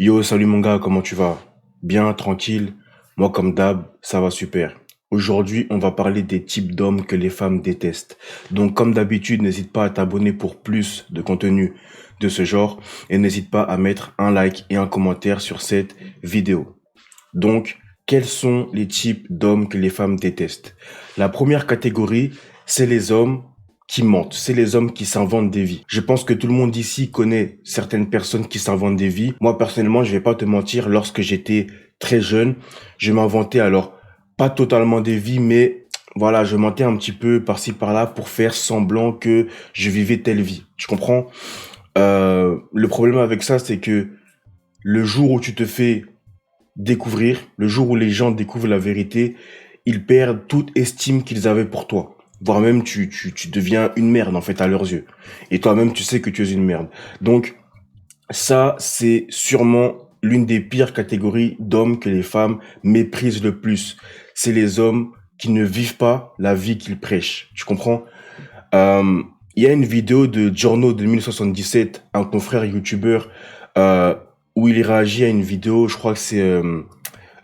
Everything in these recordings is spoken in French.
Yo, salut mon gars, comment tu vas? Bien, tranquille? Moi, comme d'hab, ça va super. Aujourd'hui, on va parler des types d'hommes que les femmes détestent. Donc, comme d'habitude, n'hésite pas à t'abonner pour plus de contenu de ce genre et n'hésite pas à mettre un like et un commentaire sur cette vidéo. Donc, quels sont les types d'hommes que les femmes détestent? La première catégorie, c'est les hommes qui mentent, c'est les hommes qui s'inventent des vies. Je pense que tout le monde ici connaît certaines personnes qui s'inventent des vies. Moi, personnellement, je vais pas te mentir, lorsque j'étais très jeune, je m'inventais alors pas totalement des vies, mais voilà, je mentais un petit peu par-ci par-là pour faire semblant que je vivais telle vie. Tu comprends? Le problème avec ça, c'est que le jour où tu te fais découvrir, le jour où les gens découvrent la vérité, ils perdent toute estime qu'ils avaient pour toi. Voire même tu deviens une merde en fait à leurs yeux. Et toi-même tu sais que tu es une merde. Donc ça c'est sûrement l'une des pires catégories d'hommes que les femmes méprisent le plus. C'est les hommes qui ne vivent pas la vie qu'ils prêchent. Tu comprends? Euh, Il y a une vidéo de Giorno de 1077, un confrère youtubeur, euh, où il réagit à une vidéo, je crois que c'est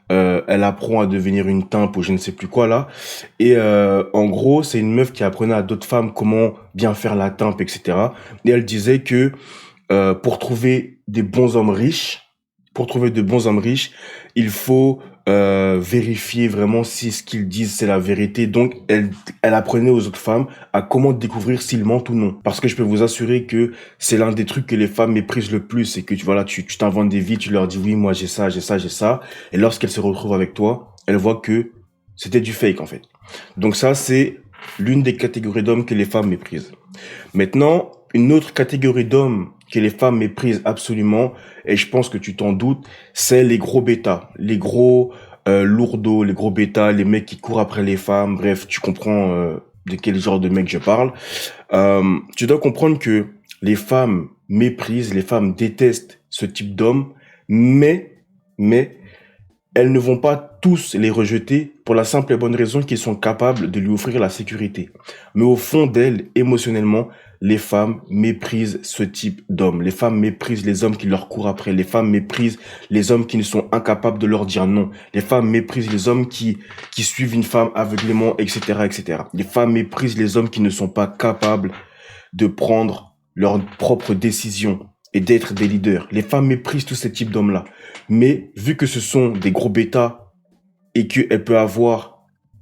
elle apprend à devenir une timpe ou je ne sais plus quoi là. Et en gros, c'est une meuf qui apprenait à d'autres femmes comment bien faire la timpe, etc. Et elle disait que pour trouver des bons hommes riches, pour trouver de bons hommes riches, il faut vérifier vraiment si ce qu'ils disent c'est la vérité. Donc, elle apprenait aux autres femmes à comment découvrir s'ils mentent ou non. Parce que je peux vous assurer que c'est l'un des trucs que les femmes méprisent le plus, c'est que voilà, tu t'inventes des vies, tu leur dis oui, moi j'ai ça, j'ai ça, j'ai ça, et lorsqu'elles se retrouvent avec toi, elles voient que c'était du fake en fait. Donc ça, c'est l'une des catégories d'hommes que les femmes méprisent. Maintenant, une autre catégorie d'hommes que les femmes méprisent absolument, et je pense que tu t'en doutes, c'est les gros bêtas, les gros lourdeaux, les gros bêtas, les mecs qui courent après les femmes, bref, tu comprends de quel genre de mec je parle. Tu dois comprendre que les femmes méprisent, les femmes détestent ce type d'homme, mais elles ne vont pas tous les rejeter pour la simple et bonne raison qu'ils sont capables de lui offrir la sécurité. Mais au fond d'elles, émotionnellement, les femmes méprisent ce type d'hommes. Les femmes méprisent les hommes qui leur courent après. Les femmes méprisent les hommes qui ne sont incapables de leur dire non. Les femmes méprisent les hommes qui suivent une femme aveuglément, etc., etc. Les femmes méprisent les hommes qui ne sont pas capables de prendre leurs propres décisions et d'être des leaders. Les femmes méprisent tous ces types d'hommes-là. Mais vu que ce sont des gros bêtas et qu'elles peuvent avoir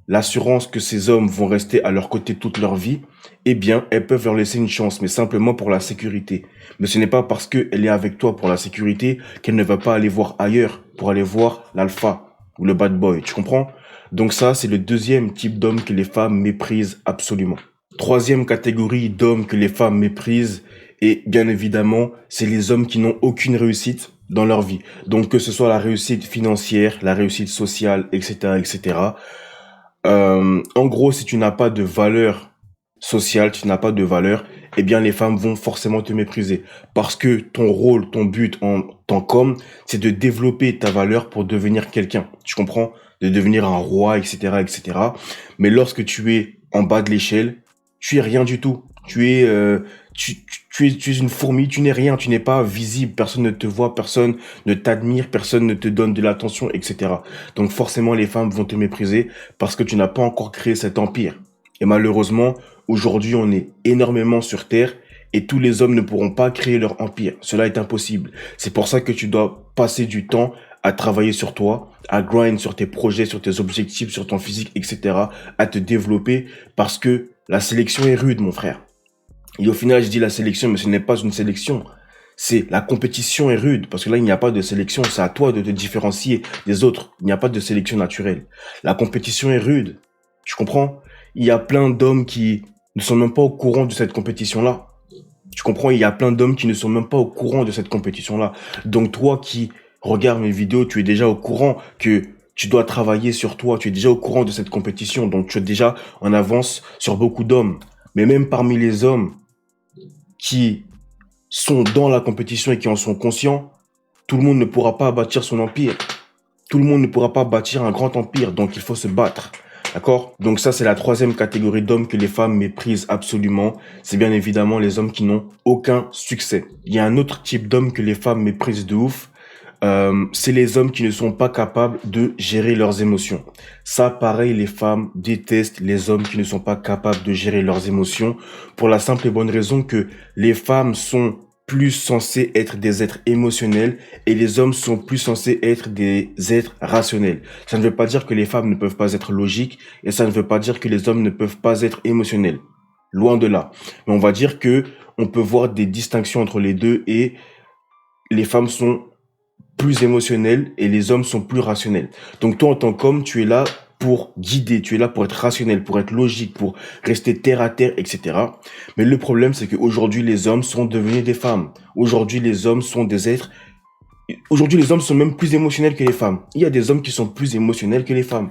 l'assurance que ces hommes vont rester à leur côté toute leur vie, eh bien, elles peuvent leur laisser une chance, mais simplement pour la sécurité. Mais ce n'est pas parce qu'elle est avec toi pour la sécurité qu'elle ne va pas aller voir ailleurs pour aller voir l'alpha ou le bad boy. Tu comprends? Donc ça, c'est le deuxième type d'homme que les femmes méprisent absolument. Troisième catégorie d'hommes que les femmes méprisent, et bien évidemment, c'est les hommes qui n'ont aucune réussite dans leur vie. Donc que ce soit la réussite financière, la réussite sociale, etc., etc. En gros, si tu n'as pas de valeur sociale, tu n'as pas de valeur, eh bien les femmes vont forcément te mépriser. Parce que ton rôle, ton but en tant qu'homme, c'est de développer ta valeur pour devenir quelqu'un. Tu comprends? De devenir un roi, etc., etc. Mais lorsque tu es en bas de l'échelle, tu es rien du tout. Tu es une fourmi, tu n'es rien, tu n'es pas visible, personne ne te voit, personne ne t'admire, personne ne te donne de l'attention, etc. Donc forcément, les femmes vont te mépriser parce que tu n'as pas encore créé cet empire. Et malheureusement, aujourd'hui, on est énormément sur Terre et tous les hommes ne pourront pas créer leur empire. Cela est impossible. C'est pour ça que tu dois passer du temps à travailler sur toi, à grind sur tes projets, sur tes objectifs, sur ton physique, etc., à te développer parce que la sélection est rude, mon frère. Et au final, je dis la sélection, mais ce n'est pas une sélection. C'est la compétition est rude, parce que là, il n'y a pas de sélection. C'est à toi de te différencier des autres. Il n'y a pas de sélection naturelle. La compétition est rude. Tu comprends? Il y a plein d'hommes qui ne sont même pas au courant de cette compétition-là. Tu comprends? Il y a plein d'hommes qui ne sont même pas au courant de cette compétition-là. Donc toi qui regardes mes vidéos, tu es déjà au courant que tu dois travailler sur toi. Tu es déjà au courant de cette compétition. Donc tu es déjà en avance sur beaucoup d'hommes. Mais même parmi les hommes qui sont dans la compétition et qui en sont conscients, tout le monde ne pourra pas bâtir son empire. Tout le monde ne pourra pas bâtir un grand empire, donc il faut se battre. D'accord? Donc ça, c'est la troisième catégorie d'hommes que les femmes méprisent absolument. C'est bien évidemment les hommes qui n'ont aucun succès. Il y a un autre type d'hommes que les femmes méprisent de ouf. c'est les hommes qui ne sont pas capables de gérer leurs émotions. Ça, pareil, les femmes détestent les hommes qui ne sont pas capables de gérer leurs émotions pour la simple et bonne raison que les femmes sont plus censées être des êtres émotionnels et les hommes sont plus censés être des êtres rationnels. Ça ne veut pas dire que les femmes ne peuvent pas être logiques et ça ne veut pas dire que les hommes ne peuvent pas être émotionnels. Loin de là. Mais on va dire que on peut voir des distinctions entre les deux et les femmes sont plus émotionnels et les hommes sont plus rationnels. Donc toi, en tant qu'homme, tu es là pour guider, tu es là pour être rationnel, pour être logique, pour rester terre à terre, etc. Mais le problème, c'est qu'aujourd'hui, les hommes sont devenus des femmes. Aujourd'hui, les hommes sont des êtres... Aujourd'hui, les hommes sont même plus émotionnels que les femmes. Il y a des hommes qui sont plus émotionnels que les femmes.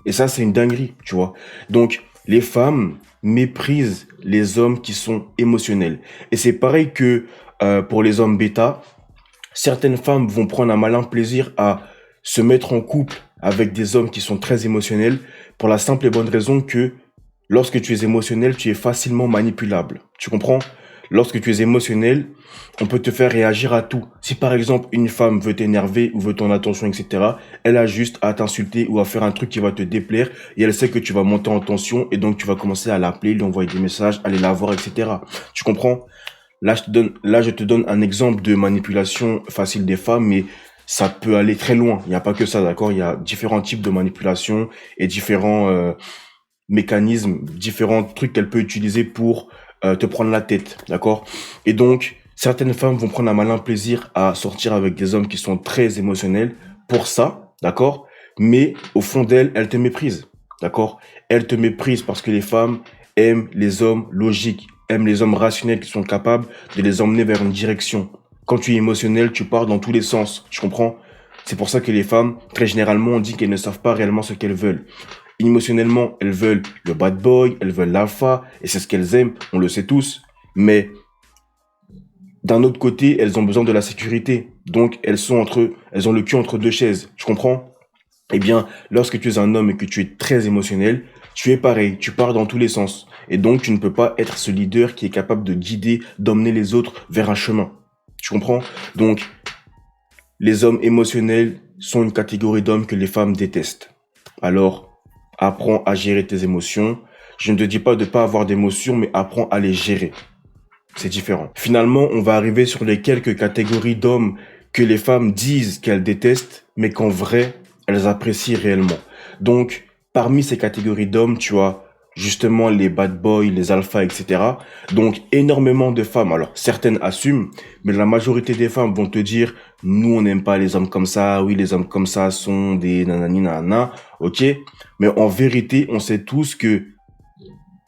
Et ça, c'est une dinguerie, tu vois. Donc, les femmes méprisent les hommes qui sont émotionnels. Et c'est pareil que pour les hommes bêta. Certaines femmes vont prendre un malin plaisir à se mettre en couple avec des hommes qui sont très émotionnels pour la simple et bonne raison que lorsque tu es émotionnel, tu es facilement manipulable. Tu comprends? Lorsque tu es émotionnel, on peut te faire réagir à tout. Si par exemple une femme veut t'énerver ou veut ton attention, etc., elle a juste à t'insulter ou à faire un truc qui va te déplaire et elle sait que tu vas monter en tension et donc tu vas commencer à l'appeler, lui envoyer des messages, aller la voir, etc. Tu comprends? Là, je te donne un exemple de manipulation facile des femmes, mais ça peut aller très loin. Il n'y a pas que ça, d'accord? Il y a différents types de manipulation et différents mécanismes, différents trucs qu'elle peut utiliser pour te prendre la tête, d'accord? Et donc, certaines femmes vont prendre un malin plaisir à sortir avec des hommes qui sont très émotionnels pour ça, d'accord? Mais au fond d'elles, elles te méprisent, d'accord? Elles te méprisent parce que les femmes aiment les hommes logiques, aiment les hommes rationnels qui sont capables de les emmener vers une direction. Quand tu es émotionnel, tu pars dans tous les sens, tu comprends? C'est pour ça que les femmes, très généralement, on dit qu'elles ne savent pas réellement ce qu'elles veulent. Émotionnellement, elles veulent le bad boy, elles veulent l'alpha, et c'est ce qu'elles aiment, on le sait tous. Mais d'un autre côté, elles ont besoin de la sécurité. Donc, elles ont le cul entre deux chaises, tu comprends? Eh bien, lorsque tu es un homme et que tu es très émotionnel, tu es pareil, tu pars dans tous les sens. Et donc, tu ne peux pas être ce leader qui est capable de guider, d'emmener les autres vers un chemin. Tu comprends? Donc, les hommes émotionnels sont une catégorie d'hommes que les femmes détestent. Alors, apprends à gérer tes émotions. Je ne te dis pas de ne pas avoir d'émotions, mais apprends à les gérer. C'est différent. Finalement, on va arriver sur les quelques catégories d'hommes que les femmes disent qu'elles détestent, mais qu'en vrai, elles apprécient réellement. Donc, parmi ces catégories d'hommes, tu as justement les bad boys, les alphas, etc. Donc, énormément de femmes, alors certaines assument, mais la majorité des femmes vont te dire, nous, on n'aime pas les hommes comme ça, oui, les hommes comme ça sont des nanani nanana, ok? Mais en vérité, on sait tous que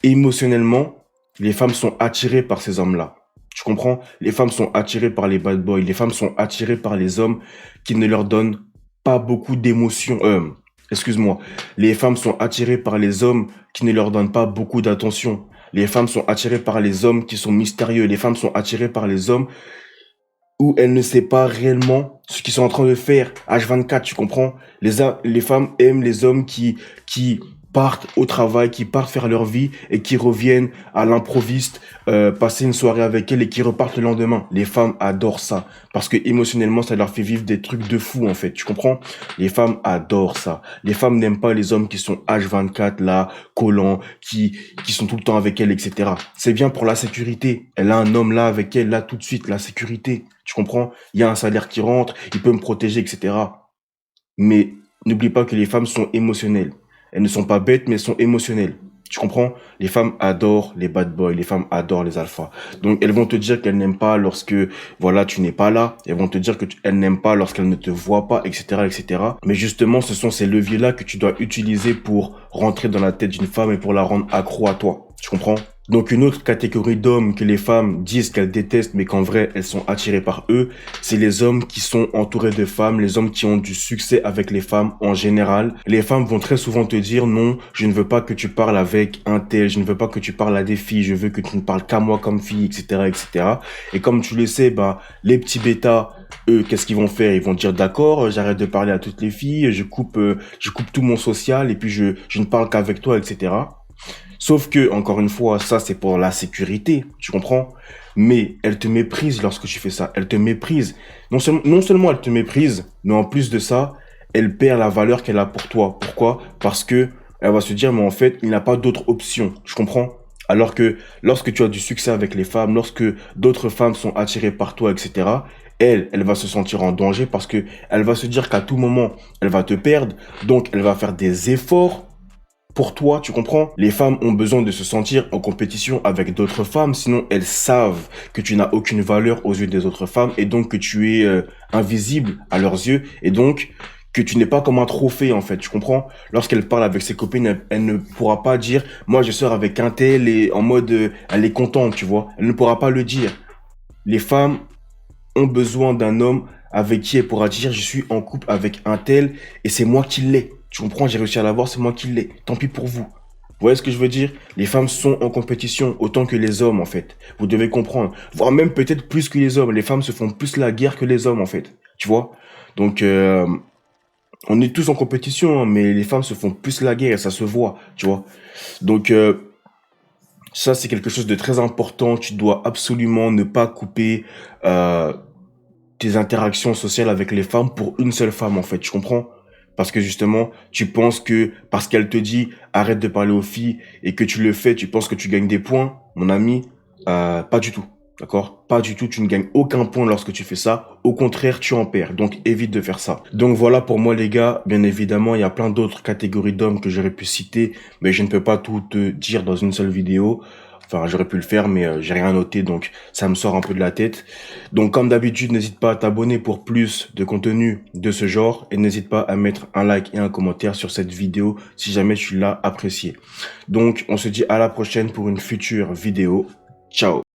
émotionnellement, les femmes sont attirées par ces hommes-là. Tu comprends? Les femmes sont attirées par les bad boys. Les femmes sont attirées par les hommes qui ne leur donnent pas beaucoup d'émotions. Excuse-moi. Les femmes sont attirées par les hommes qui ne leur donnent pas beaucoup d'attention. Les femmes sont attirées par les hommes qui sont mystérieux. Les femmes sont attirées par les hommes où elles ne savent pas réellement ce qu'ils sont en train de faire. H24, tu comprends? Les femmes aiment les hommes qui partent au travail, qui partent faire leur vie et qui reviennent à l'improviste, passer une soirée avec elles et qui repartent le lendemain. Les femmes adorent ça parce que émotionnellement, ça leur fait vivre des trucs de fou en fait. Tu comprends? Les femmes adorent ça. Les femmes n'aiment pas les hommes qui sont H24 là, collants, qui sont tout le temps avec elles, etc. C'est bien pour la sécurité. Elle a un homme là avec elle là tout de suite, la sécurité. Tu comprends? Il y a un salaire qui rentre, il peut me protéger, etc. Mais n'oublie pas que les femmes sont émotionnelles. Elles ne sont pas bêtes, mais elles sont émotionnelles. Tu comprends? Les femmes adorent les bad boys, les femmes adorent les alphas. Donc, elles vont te dire qu'elles n'aiment pas lorsque, voilà, tu n'es pas là. Elles vont te dire que elles n'aiment pas lorsqu'elles ne te voient pas, etc., etc. Mais justement, ce sont ces leviers-là que tu dois utiliser pour rentrer dans la tête d'une femme et pour la rendre accro à toi. Tu comprends? Donc une autre catégorie d'hommes que les femmes disent qu'elles détestent mais qu'en vrai elles sont attirées par eux, c'est les hommes qui sont entourés de femmes, les hommes qui ont du succès avec les femmes en général. Les femmes vont très souvent te dire non, je ne veux pas que tu parles avec un tel, je ne veux pas que tu parles à des filles, je veux que tu ne parles qu'à moi comme fille, etc., etc. Et comme tu le sais, les petits bêtas, eux, qu'est-ce qu'ils vont faire? Ils vont dire d'accord, j'arrête de parler à toutes les filles, je coupe tout mon social et puis je ne parle qu'avec toi, etc. Sauf que, encore une fois, ça c'est pour la sécurité, tu comprends? Mais elle te méprise lorsque tu fais ça. Elle te méprise. Non seulement elle te méprise, mais en plus de ça, elle perd la valeur qu'elle a pour toi. Pourquoi? Parce que elle va se dire, mais en fait, il n'a pas d'autre option. Tu comprends? Alors que lorsque tu as du succès avec les femmes, lorsque d'autres femmes sont attirées par toi, etc., elle va se sentir en danger parce que elle va se dire qu'à tout moment, elle va te perdre. Donc, elle va faire des efforts pour toi, tu comprends? Les femmes ont besoin de se sentir en compétition avec d'autres femmes, sinon elles savent que tu n'as aucune valeur aux yeux des autres femmes et donc que tu es invisible à leurs yeux et donc que tu n'es pas comme un trophée en fait, tu comprends? Lorsqu'elle parle avec ses copines, elle ne pourra pas dire moi je sors avec un tel et en mode elle est contente, tu vois? Elle ne pourra pas le dire. Les femmes ont besoin d'un homme avec qui elle pourra dire je suis en couple avec un tel et c'est moi qui l'ai. Tu comprends, j'ai réussi à l'avoir, c'est moi qui l'ai. Tant pis pour vous. Vous voyez ce que je veux dire? Les femmes sont en compétition autant que les hommes en fait. Vous devez comprendre. Voire même peut-être plus que les hommes. Les femmes se font plus la guerre que les hommes en fait. Tu vois? Donc on est tous en compétition, hein, mais les femmes se font plus la guerre et ça se voit. Tu vois? Donc ça, c'est quelque chose de très important. Tu dois absolument ne pas couper tes interactions sociales avec les femmes pour une seule femme, en fait. Tu comprends? Parce que justement, tu penses que parce qu'elle te dit arrête de parler aux filles et que tu le fais, tu penses que tu gagnes des points, mon ami. Pas du tout. D'accord? Pas du tout. Tu ne gagnes aucun point lorsque tu fais ça. Au contraire, tu en perds. Donc, évite de faire ça. Donc, voilà pour moi, les gars. Bien évidemment, il y a plein d'autres catégories d'hommes que j'aurais pu citer, mais je ne peux pas tout te dire dans une seule vidéo. Enfin, j'aurais pu le faire, mais j'ai rien noté, donc ça me sort un peu de la tête. Donc, comme d'habitude, n'hésite pas à t'abonner pour plus de contenu de ce genre et n'hésite pas à mettre un like et un commentaire sur cette vidéo si jamais tu l'as apprécié. Donc, on se dit à la prochaine pour une future vidéo. Ciao!